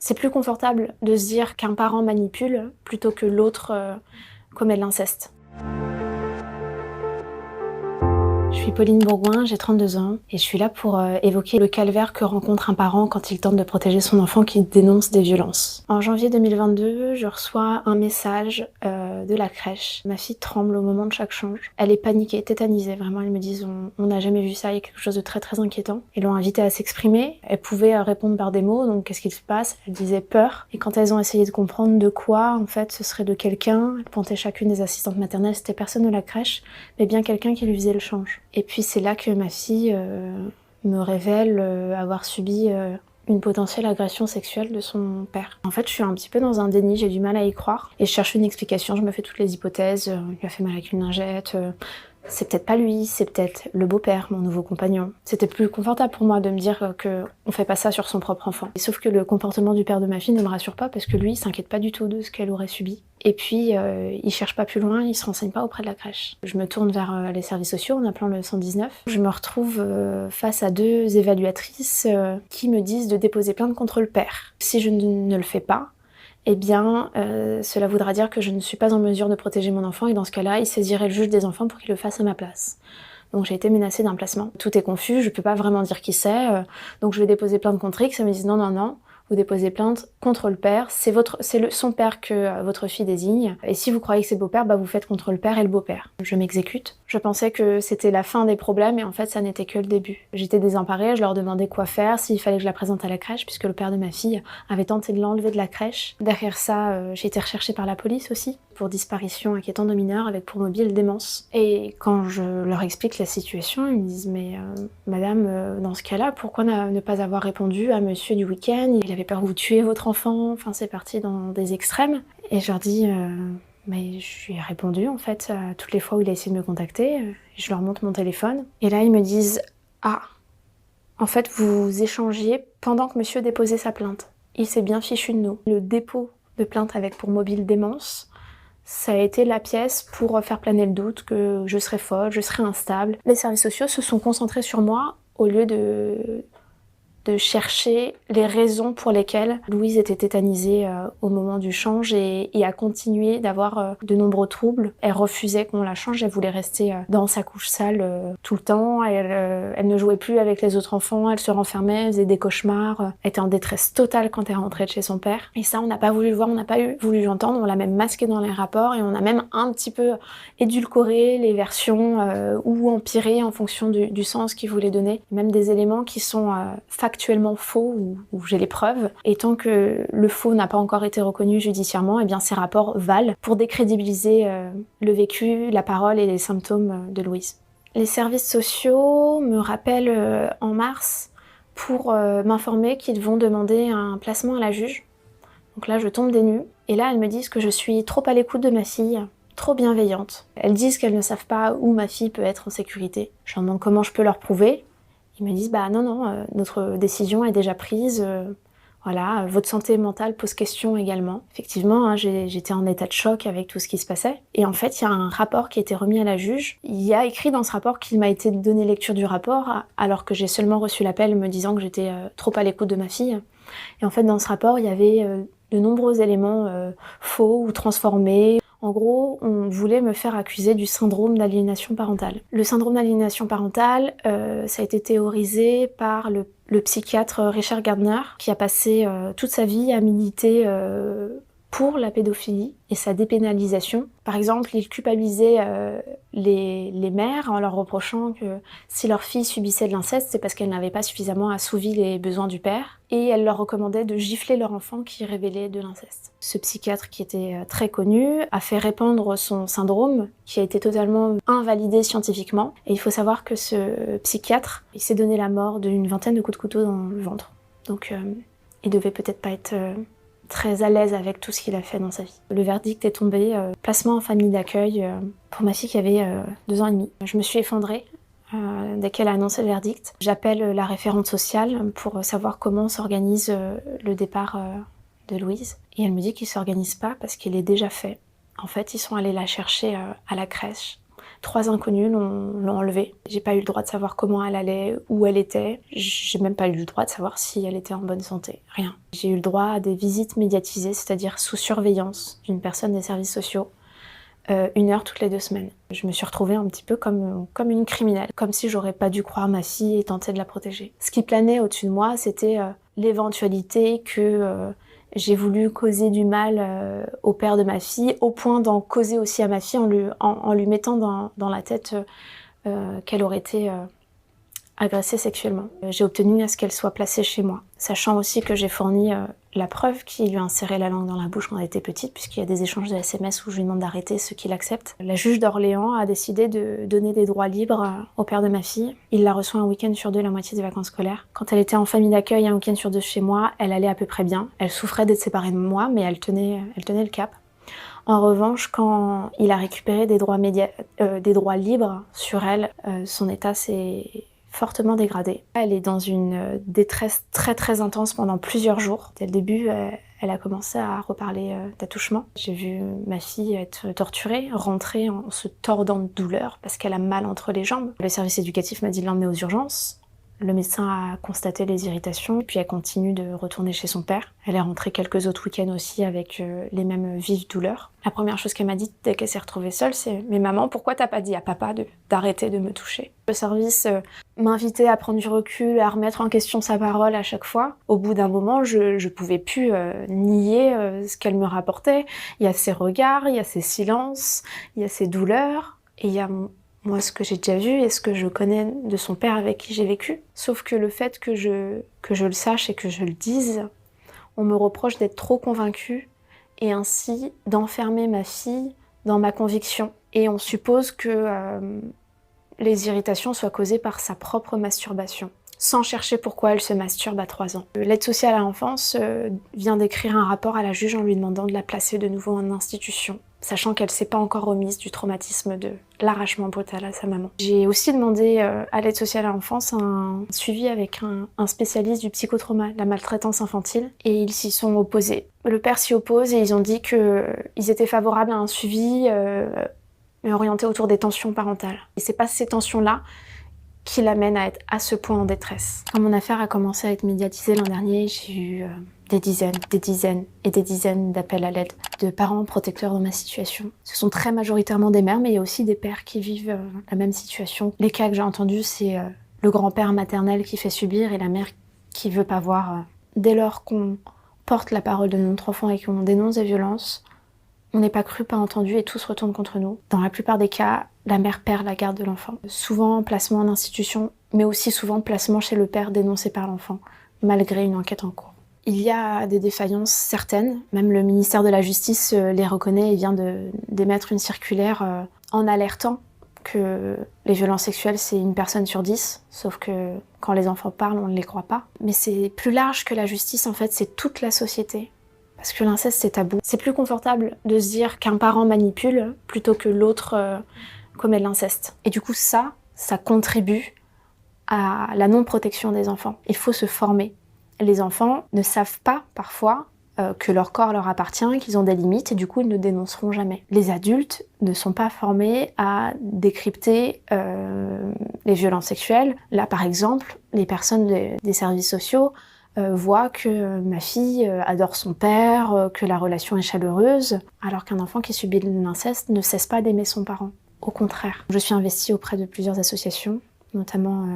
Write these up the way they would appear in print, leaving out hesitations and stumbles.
C'est plus confortable de se dire qu'un parent manipule plutôt que l'autre commet de l'inceste. Je suis Pauline Bourgoin, j'ai 32 ans et je suis là pour évoquer le calvaire que rencontre un parent quand il tente de protéger son enfant qui dénonce des violences. En janvier 2022, je reçois un message de la crèche. Ma fille tremble au moment de chaque change. Elle est paniquée, tétanisée, vraiment. Ils me disent on n'a jamais vu ça, il y a quelque chose de très très inquiétant. Ils l'ont invitée à s'exprimer. Elle pouvait répondre par des mots, donc qu'est-ce qu'il se passe? Elle disait peur. Et quand elles ont essayé de comprendre de quoi, en fait, ce serait de quelqu'un, elles pointaient chacune des assistantes maternelles, c'était personne de la crèche, mais bien quelqu'un qui lui faisait le change. Et puis c'est là que ma fille me révèle avoir subi une potentielle agression sexuelle de son père. En fait, je suis un petit peu dans un déni, j'ai du mal à y croire. Et je cherche une explication, je me fais toutes les hypothèses. Il lui a fait mal avec une lingette. C'est peut-être pas lui, c'est peut-être le beau-père, mon nouveau compagnon. C'était plus confortable pour moi de me dire qu'on fait pas ça sur son propre enfant. Et sauf que le comportement du père de ma fille ne me rassure pas parce que lui, il s'inquiète pas du tout de ce qu'elle aurait subi. Et puis, il cherche pas plus loin, il se renseigne pas auprès de la crèche. Je me tourne vers les services sociaux en appelant le 119. Je me retrouve face à deux évaluatrices qui me disent de déposer plainte contre le père. Si je ne le fais pas, eh bien, cela voudra dire que je ne suis pas en mesure de protéger mon enfant et dans ce cas-là, il saisirait le juge des enfants pour qu'il le fasse à ma place. Donc j'ai été menacée d'un placement. Tout est confus, je peux pas vraiment dire qui c'est, donc je vais déposer plainte contre X, ça me dit non, vous déposez plainte contre le père, c'est son père que votre fille désigne, et si vous croyez que c'est le beau-père, bah vous faites contre le père et le beau-père. Je m'exécute. Je pensais que c'était la fin des problèmes, et en fait ça n'était que le début. J'étais désemparée, je leur demandais quoi faire, s'il fallait que je la présente à la crèche, puisque le père de ma fille avait tenté de l'enlever de la crèche. Derrière ça, j'ai été recherchée par la police aussi, pour disparition inquiétante de mineurs avec pour mobile démence. Et quand je leur explique la situation, ils me disent mais madame, dans ce cas-là, pourquoi ne pas avoir répondu à monsieur du week-end? Il avait peur que vous tuiez votre enfant, enfin c'est parti dans des extrêmes. Et je leur dis mais je lui ai répondu en fait à toutes les fois où il a essayé de me contacter, je leur montre mon téléphone. Et là ils me disent ah, en fait vous échangiez pendant que monsieur déposait sa plainte. Il s'est bien fichu de nous. Le dépôt de plainte avec pour mobile démence, ça a été la pièce pour faire planer le doute que je serais folle, je serais instable. Les services sociaux se sont concentrés sur moi au lieu de chercher les raisons pour lesquelles Louise était tétanisée au moment du change et a continué d'avoir de nombreux troubles. Elle refusait qu'on la change, elle voulait rester dans sa couche sale tout le temps, elle ne jouait plus avec les autres enfants, elle se renfermait, elle faisait des cauchemars, elle était en détresse totale quand elle rentrait de chez son père. Et ça, on n'a pas voulu le voir, on n'a pas voulu l'entendre, on l'a même masqué dans les rapports et on a même un petit peu édulcoré les versions ou empiré en fonction du sens qu'il voulait donner. Même des éléments qui sont factuellement faux ou j'ai les preuves. Et tant que le faux n'a pas encore été reconnu judiciairement, eh bien ces rapports valent pour décrédibiliser le vécu, la parole et les symptômes de Louise. Les services sociaux me rappellent en mars pour m'informer qu'ils vont demander un placement à la juge. Donc là, je tombe des nues. Et là, elles me disent que je suis trop à l'écoute de ma fille, trop bienveillante. Elles disent qu'elles ne savent pas où ma fille peut être en sécurité. Je leur demande comment je peux leur prouver. Ils me disent bah non, notre décision est déjà prise, voilà, votre santé mentale pose question également. Effectivement, hein, j'étais en état de choc avec tout ce qui se passait. Et en fait, il y a un rapport qui a été remis à la juge. Il y a écrit dans ce rapport qu'il m'a été donné lecture du rapport, alors que j'ai seulement reçu l'appel me disant que j'étais trop à l'écoute de ma fille. Et en fait, dans ce rapport, il y avait de nombreux éléments faux ou transformés. En gros, on voulait me faire accuser du syndrome d'aliénation parentale. Le syndrome d'aliénation parentale, ça a été théorisé par le psychiatre Richard Gardner, qui a passé toute sa vie à militer pour la pédophilie et sa dépénalisation. Par exemple, il culpabilisait les mères en leur reprochant que si leur fille subissait de l'inceste, c'est parce qu'elle n'avait pas suffisamment assouvi les besoins du père, et elle leur recommandait de gifler leur enfant qui révélait de l'inceste. Ce psychiatre, qui était très connu, a fait répandre son syndrome, qui a été totalement invalidé scientifiquement, et il faut savoir que ce psychiatre, il s'est donné la mort d'une vingtaine de coups de couteau dans le ventre. Donc il devait peut-être pas être très à l'aise avec tout ce qu'il a fait dans sa vie. Le verdict est tombé, placement en famille d'accueil pour ma fille qui avait 2 ans et demi. Je me suis effondrée dès qu'elle a annoncé le verdict. J'appelle la référente sociale pour savoir comment s'organise le départ de Louise. Et elle me dit qu'il ne s'organise pas parce qu'il est déjà fait. En fait, ils sont allés la chercher à la crèche 3 inconnus l'ont enlevée. J'ai pas eu le droit de savoir comment elle allait, où elle était. J'ai même pas eu le droit de savoir si elle était en bonne santé. Rien. J'ai eu le droit à des visites médiatisées, c'est-à-dire sous surveillance d'une personne des services sociaux. 1 heure toutes les 2 semaines. Je me suis retrouvée un petit peu comme une criminelle, comme si j'aurais pas dû croire ma fille et tenter de la protéger. Ce qui planait au-dessus de moi, c'était l'éventualité que j'ai voulu causer du mal au père de ma fille, au point d'en causer aussi à ma fille en lui mettant dans la tête qu'elle aurait été agressée sexuellement. J'ai obtenu à ce qu'elle soit placée chez moi, sachant aussi que j'ai fourni la preuve qu'il lui a inséré la langue dans la bouche quand elle était petite, puisqu'il y a des échanges de SMS où je lui demande d'arrêter ce qu'il accepte. La juge d'Orléans a décidé de donner des droits libres au père de ma fille. Il la reçoit un week-end sur 2 la moitié des vacances scolaires. Quand elle était en famille d'accueil un week-end sur 2 chez moi, elle allait à peu près bien. Elle souffrait d'être séparée de moi, mais elle tenait le cap. En revanche, quand il a récupéré des droits libres sur elle, son état s'est fortement dégradée. Elle est dans une détresse très très intense pendant plusieurs jours. Dès le début, elle a commencé à reparler d'attouchement. J'ai vu ma fille être torturée, rentrer en se tordant de douleur parce qu'elle a mal entre les jambes. Le service éducatif m'a dit de l'emmener aux urgences. Le médecin a constaté les irritations, puis elle continue de retourner chez son père. Elle est rentrée quelques autres week-ends aussi avec les mêmes vives douleurs. La première chose qu'elle m'a dit dès qu'elle s'est retrouvée seule, c'est « Mais maman, pourquoi t'as pas dit à papa d'arrêter de me toucher ?» Le service m'invitait à prendre du recul, à remettre en question sa parole à chaque fois. Au bout d'un moment, je pouvais plus nier ce qu'elle me rapportait. Il y a ses regards, il y a ses silences, il y a ses douleurs, et il y a moi, ce que j'ai déjà vu et ce que je connais de son père avec qui j'ai vécu. Sauf que le fait que je le sache et que je le dise, on me reproche d'être trop convaincue et ainsi d'enfermer ma fille dans ma conviction. Et on suppose que les irritations soient causées par sa propre masturbation, sans chercher pourquoi elle se masturbe à 3 ans. L'aide sociale à l'enfance vient d'écrire un rapport à la juge en lui demandant de la placer de nouveau en institution, sachant qu'elle s'est pas encore remise du traumatisme de l'arrachement brutal à sa maman. J'ai aussi demandé à l'aide sociale à l'enfance un suivi avec un spécialiste du psychotrauma, de la maltraitance infantile, et ils s'y sont opposés. Le père s'y oppose et ils ont dit qu'ils étaient favorables à un suivi orienté autour des tensions parentales. Et c'est pas ces tensions-là qui l'amènent à être à ce point en détresse. Quand mon affaire a commencé à être médiatisée l'an dernier, j'ai eu des dizaines et des dizaines d'appels à l'aide de parents protecteurs dans ma situation. Ce sont très majoritairement des mères, mais il y a aussi des pères qui vivent la même situation. Les cas que j'ai entendus, c'est le grand-père maternel qui fait subir et la mère qui veut pas voir. Dès lors qu'on porte la parole de notre enfant et qu'on dénonce des violences, on n'est pas cru, pas entendu et tout se retourne contre nous. Dans la plupart des cas, la mère perd la garde de l'enfant. Souvent placement en institution, mais aussi souvent placement chez le père dénoncé par l'enfant, malgré une enquête en cours. Il y a des défaillances certaines, même le ministère de la Justice les reconnaît et vient d'émettre une circulaire en alertant que les violences sexuelles c'est 1 personne sur 10, sauf que quand les enfants parlent, on ne les croit pas. Mais c'est plus large que la justice, en fait, c'est toute la société. Parce que l'inceste c'est tabou. C'est plus confortable de se dire qu'un parent manipule plutôt que l'autre commet de l'inceste. Et du coup ça contribue à la non-protection des enfants. Il faut se former. Les enfants ne savent pas parfois que leur corps leur appartient, qu'ils ont des limites et du coup ils ne dénonceront jamais. Les adultes ne sont pas formés à décrypter les violences sexuelles. Là par exemple, les personnes des services sociaux voit que ma fille adore son père, que la relation est chaleureuse, alors qu'un enfant qui subit de l'inceste ne cesse pas d'aimer son parent. Au contraire. Je suis investie auprès de plusieurs associations, notamment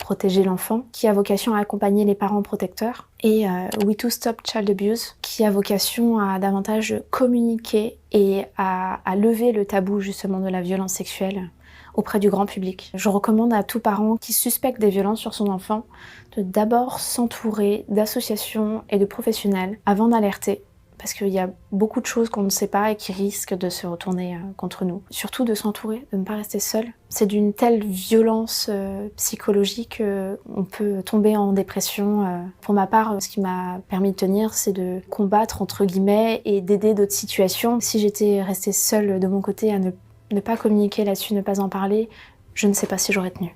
Protéger l'enfant, qui a vocation à accompagner les parents protecteurs, et We Too Stop Child Abuse, qui a vocation à davantage communiquer et à lever le tabou justement de la violence sexuelle auprès du grand public. Je recommande à tout parent qui suspecte des violences sur son enfant de d'abord s'entourer d'associations et de professionnels avant d'alerter, parce qu'il y a beaucoup de choses qu'on ne sait pas et qui risquent de se retourner contre nous. Surtout de s'entourer, de ne pas rester seul. C'est d'une telle violence psychologique qu'on peut tomber en dépression. Pour ma part, ce qui m'a permis de tenir, c'est de combattre entre guillemets et d'aider d'autres situations. Si j'étais restée seule de mon côté à ne pas communiquer là-dessus, ne pas en parler, je ne sais pas si j'aurais tenu.